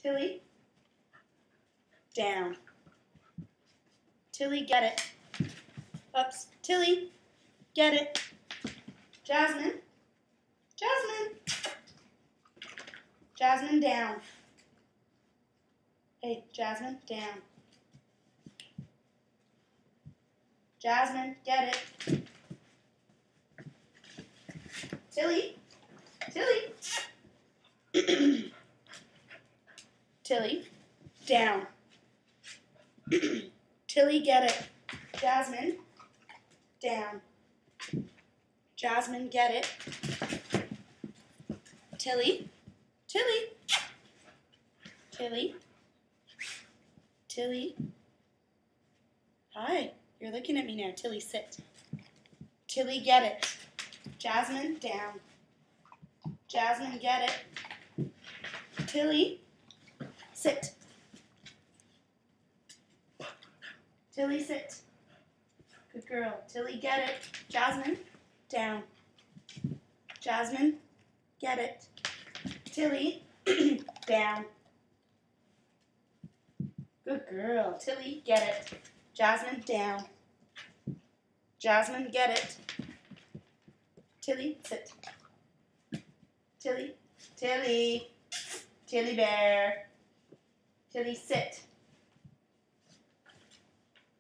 Tilly, down. Tilly, get it. Ups. Tilly, get it. Jasmine, Jasmine. Jasmine, down. Hey, Jasmine, down. Jasmine, get it. Tilly, Tilly. Tilly, down. Tilly, get it. Jasmine, down. Jasmine, get it. Tilly, Tilly. Tilly, Tilly. Hi, you're looking at me now. Tilly, sit. Tilly, get it. Jasmine, down. Jasmine, get it. Tilly, sit. Tilly, sit. Good girl. Tilly, get it. Jasmine, down. Jasmine, get it. Tilly, down. Good girl. Tilly, get it. Jasmine, down. Jasmine, get it. Tilly, sit. Tilly, Tilly. Tilly bear. Tilly, sit.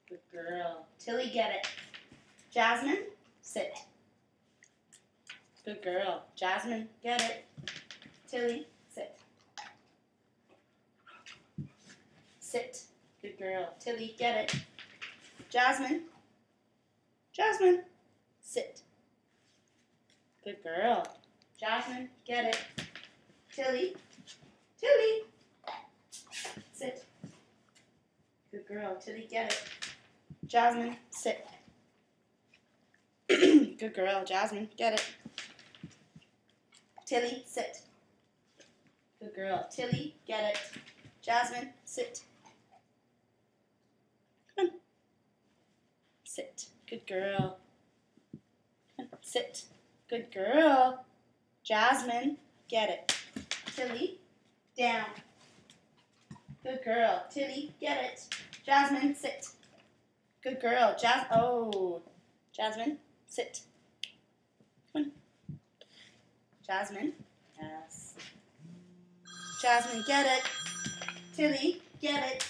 Good girl. Tilly, get it. Jasmine, sit. Good girl. Jasmine, get it. Tilly, sit. Sit. Good girl. Tilly, get it. Jasmine, Jasmine, sit. Good girl. Jasmine, get it. Tilly, Tilly, sit. Good girl. Tilly, get it. Jasmine, sit. Good girl. Jasmine, get it. Tilly, sit. Good girl. Tilly, get it. Jasmine, sit. Come on. Sit. Good girl. Come on. Sit. Good girl. Jasmine, get it. Tilly, down. Good girl. Tilly, get it. Jasmine, sit. Good girl. Jasmine, sit. Come on. Jasmine, yes. Jasmine, get it. Tilly, get it.